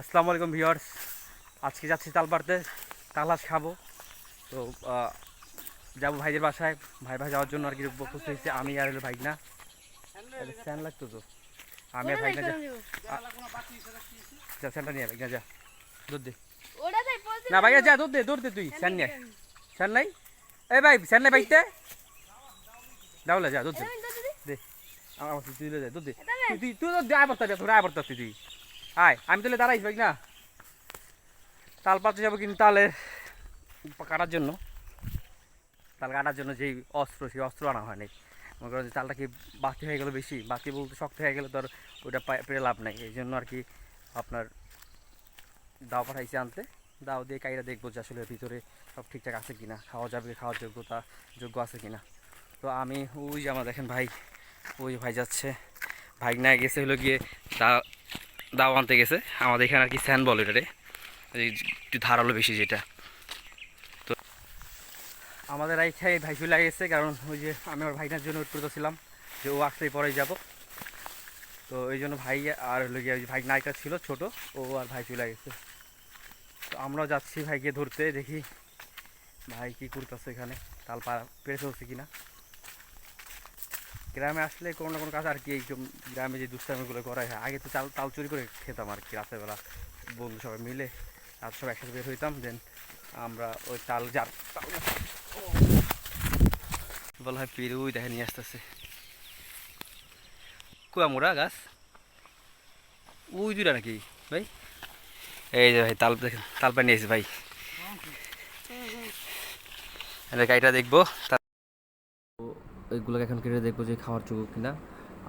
আসসালামু আলাইকুম ভিউয়ার্স। আজকে যাচ্ছি তালপাড়তে তালাশ খাবো। তো যাবো ভাইদের বাসায়। ভাই যাওয়ার জন্য আর কি প্রস্তুত হয়েছে। আমি আর হলো ভাইগনা। স্যান লাগতো তো আমি আর ভাইগনা যা স্যানটা নিয়ে ভাইগনা যা দুধ দে না ভাইয়া যা দুধ দে তুই স্যান নিয়ে স্যান নাই এই ভাই স্যান নাই বাইতে দাওলা যা দুধ দে দে আমার তুই যা দুধ দে তুই তুই তো আয় পড়তা তোরা আয় পড়তা তুই আয় আমি তাহলে দাঁড়াইস ভাইগনা। তাল পাতে যাবো কিন্তু তালের কাটার জন্য তাল কাটার জন্য যেই অস্ত্র সেই অস্ত্র আনা হয়নি। মনে করেন যে তালটা কি বাতি হয়ে গেলো, বেশি বাতি বলতে শক্ত হয়ে গেলে তো আর ওইটা পেরে লাভ নাই। এই জন্য আর কি আপনার দাও পাঠাইছে আনতে। দাও দিয়ে কাইরা দেখবো যে আসলে ভিতরে সব ঠিকঠাক আছে কিনা, খাওয়া যাবে, খাওয়ার যোগ্য আছে কিনা। তো আমি ওই যে আমার দেখেন ভাই, ওই ভাই যাচ্ছে, ভাই না গেছে হলো গিয়ে দাও আনতে গেছে। আমাদের এখানে আর কি স্যান বল এটারে, একটু ধারালো বেশি যেটা। তো আমাদের এই খাই ভাই চলে গেছে, কারণ ওই যে আমি আমার ভাইটার জন্য ওয়েট করতেছিলাম যে ও আসতেই পরেই যাব। তো এই জন্য ভাই আর হলো গিয়ে ভাই নায়িকা ছিল ছোট, ও আর ভাই চলে গেছে। তো আমরাও যাচ্ছি ভাইকে ধরতে, দেখি ভাই কী করতেছে এখানে, তাল পেরে চলছে কিনা। গ্রামে আসলে কোনো না কোনো কাজ আর কি, এইরকম গ্রামে যে দুষ্টামিগুলো করা হয়। আগে তো তাল চুরি করে খেতাম আর কি, রাতেরবেলা বন্ধু সবাই মিলে রাত সব একসাথে বের হইতাম। দেন আমরা ওই তাল বলা হয় পেরে ওই দেখে নিয়ে আসতেছে কুয়ামোড়া গাছ, ওই দুটা নাকি ভাই? এই যে ভাই তাল দেখেন, তাল পানি নিয়েছে ভাই, গাড়িটা দেখবো। এইগুলোকে এখন কেটে দেখবো যে খাওয়ার যোগ্য কিনা।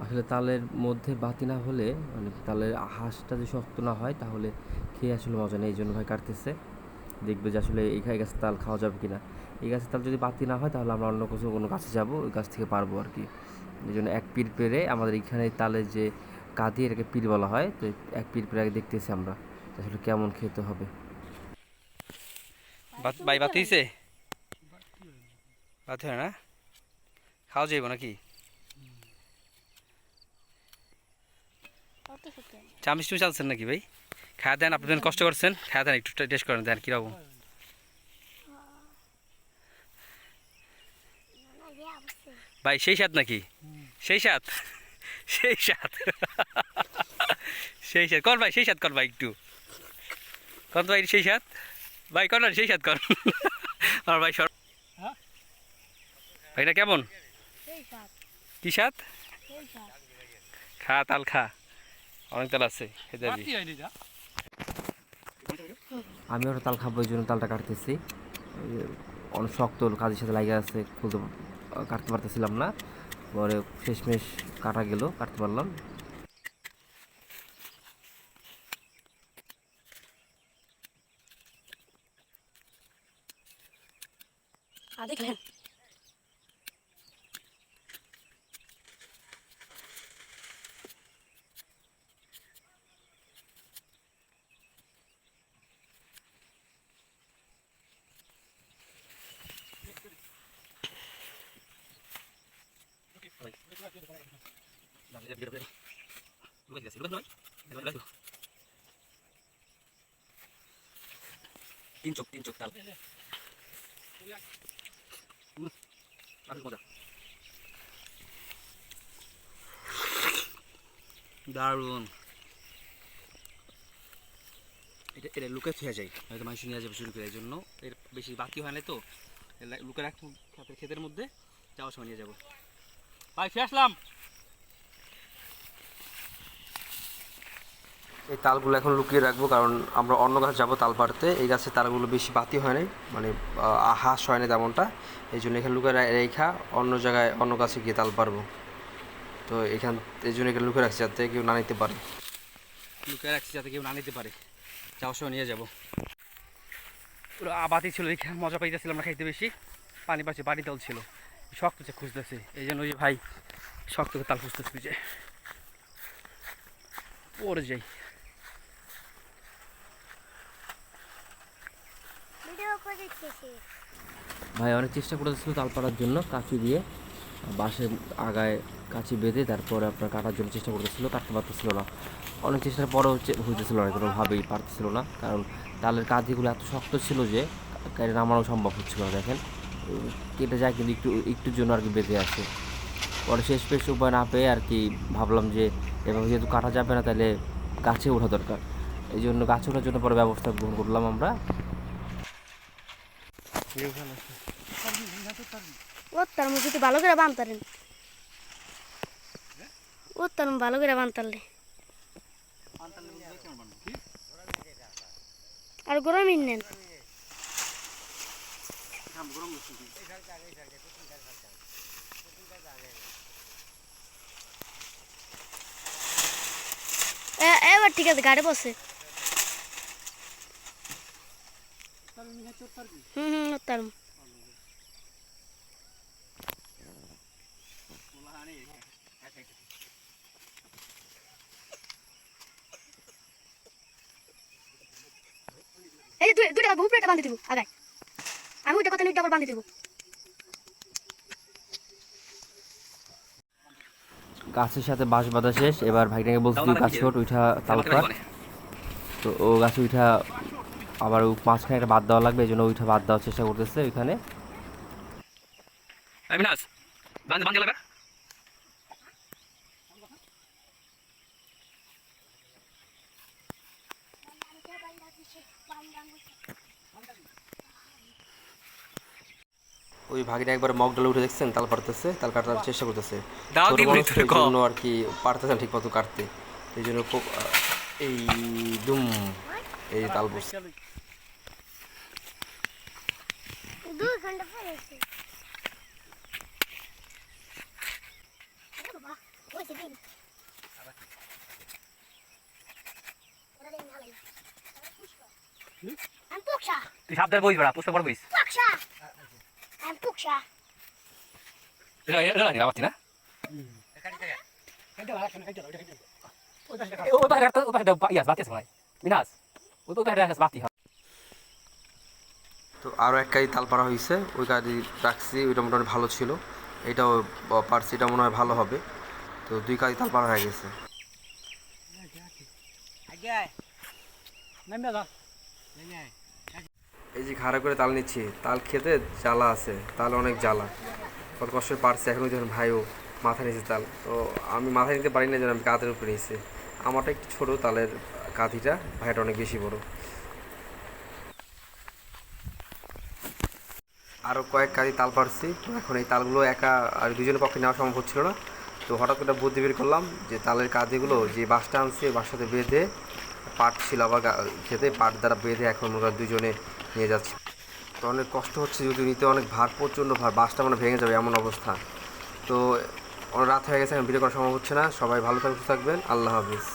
আসলে তালের মধ্যে বাতি না হলে, মানে তালের হাঁসটা যদি শক্ত না হয় তাহলে খেয়ে আসলে মজা নেই। এই জন্য ভাই কাটতেছে, দেখবে যে আসলে এই গাছের তাল খাওয়া যাবে কিনা। এই গাছের তাল যদি বাতি না হয় তাহলে আমরা অন্য কোনো গাছে যাবো, ওই গাছ থেকে পারবো আর কি। এই জন্য এক পিড় পেরে আমাদের এখানে তালের যে কাঁদি, এটাকে পিড় বলা হয়। তো এক পিড় পেরে আগে দেখতেছি আমরা আসলে কেমন খেতে হবে। ভাই বাতিছে বাতি হয় না, খাওয়া যাইব নাকি? চামিচ টুমিচ আনছেন নাকি ভাই? খাওয়া দেন, আপনি কষ্ট করছেন, খাওয়া দেন, একটু টেস্ট করেন, দেন কীরকম। ভাই সেই স্বাদ নাকি? সেই স্বাদ সেই স্বাদ সেই স্বাদ কর ভাই, সেই স্বাদ কর ভাই, একটু কর ভাই সেই স্বাদ, ভাই কর না সেই স্বাদ কর আমার ভাই সর ভাইটা কেমন, কি স্বাদ? খা তাল খা, অনেক তাল আছে খেতে যাবি। আমি ওটা তাল খাবো, এই জন্য তালটা কাটতেছি। অনেক শক্ত কাজের সাথে লাগে আছে, কাটতে পারতেছিলাম না। পরে শেষমেশ কাটা গেল, কাটতে পারলাম। দেখলেন তিন চোখ তাল দারুণ। এটা লুকে থুয়া যায়, হয়তো মানুষ নিয়ে যাবে শুরু করে, এই জন্য এর বেশি বাকি হয় না। তো লুকে রাখবো ক্ষেতের মধ্যে, যাওয়ার সময় নিয়ে যাবো। ভাই ফিরে আসলাম। এই তালগুলো এখন লুকিয়ে রাখবো, কারণ আমরা অন্য গাছ যাবো তাল পাড়তে। এই গাছের তালগুলো বেশি বাতি হয় নাই, মানে হাঁস হয় না তেমনটা। এই জন্য এখানে লুকিয়ে রেখা অন্য জায়গায় অন্য গাছে গিয়ে তাল পারবো। তো এই জন্য এখানে লুকিয়ে রাখছি যাতে কেউ না নিতে পারে, যাওয়ার সময় নিয়ে যাবো। পুরো বাতি ছিল, এখানে মজা পাইতেছিলাম না খাইতে, বেশি পানি পাচ্ছি, বাড়ি তাল ছিল, শক্ত খুঁজতেছি। এই জন্য ওই ভাই শক্ত তাল খুঁজতেছি যে পড়ে যাই। ভাই অনেক চেষ্টা করেছিল তাল পাড়ার জন্য কাঁচি দিয়ে, বাঁশের আগায় কাছি বেঁধে তারপরে আপনার কাটার জন্য চেষ্টা করতেছিল, কাটতে পারতেছিল না। অনেক চেষ্টার পরেও হইতেছিল না, কোনোভাবেই পারতেছিল না, কারণ তালের কাঁধিগুলো এত শক্ত ছিল যে কেটে নামানো সম্ভব হচ্ছিল না। দেখেন কেটে যায় কিন্তু একটুর জন্য আর কি বেঁধে আছে। পরে শেষ পেশ উপায় না পেয়ে আর কি ভাবলাম যে এভাবে যেহেতু কাটা যাবে না, তাহলে গাছে ওঠা দরকার। এই জন্য গাছে ওঠার জন্য পরে ব্যবস্থা গ্রহণ করলাম আমরা। ও তার মধ্যে যদি ভালো করে বানতারেন, ও তার ভালো করে বানতারলে আর গরমই নেন। এবার ঠিক আছে, গাড়ি বসে। তার এই দুইটা উপরে বাঁধে দিব আগায়, আমি ওইটা কথা নিয়ে আবার বাঁধে দিব। গাছের সাথে বাঁশ বাঁধা শেষ, এবার ভাইটাকে বলছি তুই গাছে ওঠ, উঠা তাল কাট। তো ও গাছে উঠা আবার মাঝখানে একটা বাদ দেওয়া লাগবে, এই জন্য ওইটা বাদ দেওয়ার চেষ্টা করতেছে ওইখানে। ওই ভাগিনা একবার মগ ডালে উঠে দেখছেন, তাল পারতেছে, তাল কাটার চেষ্টা করতেছে। ছোট মানুষ তো, এই জন্য আর কি পারতেছে না ঠিক মতো কাটতে, এই জন্য খুব এই দুম এই তাল বসছে। তুই সাবধানে বইস বেড়া, পুষতে পারবিস না। তো আরও এক কাজি তাল পাড়া হয়েছে, ওই কাজি রাখছি, ওইটা মোটামুটি ভালো ছিল, এটাও পারছি, এটা মনে হয় ভালো হবে। তো 2 কাজি তাল পাড়া হয়ে গেছে। এই যে ঘাড়া করে তাল নিচ্ছি, তাল খেতে জ্বালা আছে, তাল অনেক জ্বালা, কত কষ্ট পারছে। এখনও যখন ভাইও মাথা নিয়েছে তাল, তো আমি মাথা নিতে পারি না, যেন আমি কাঁধের উপরে নিয়েছি। আমারটা একটু ছোটো তালের কাঁধিটা, ভাইটা অনেক বেশি বড়। আরও কয়েক কাজি তাল পারছি। তো এখন এই তালগুলো একা আর দুজনের পক্ষে নেওয়া সম্ভব হচ্ছিল না। তো হঠাৎ করে বুদ্ধি বের করলাম যে তালের কাঁধিগুলো যে বাঁশটা আনছি, বাঁশটাতে বেঁধে, পাট ছিল আবার খেতে, পাট দ্বারা বেঁধে এখন ওরা দুজনে নিয়ে যাচ্ছি। তো অনেক কষ্ট হচ্ছে, যদি নিতে অনেক ভার, প্রচণ্ড ভার, বাসটা মানে ভেঙে যাবে এমন অবস্থা। তো অনেক রাত হয়ে গেছে, এখন ভিডিও করা সম্ভব হচ্ছে না। সবাই ভালো থাকবেন, আল্লাহ হাফিজ।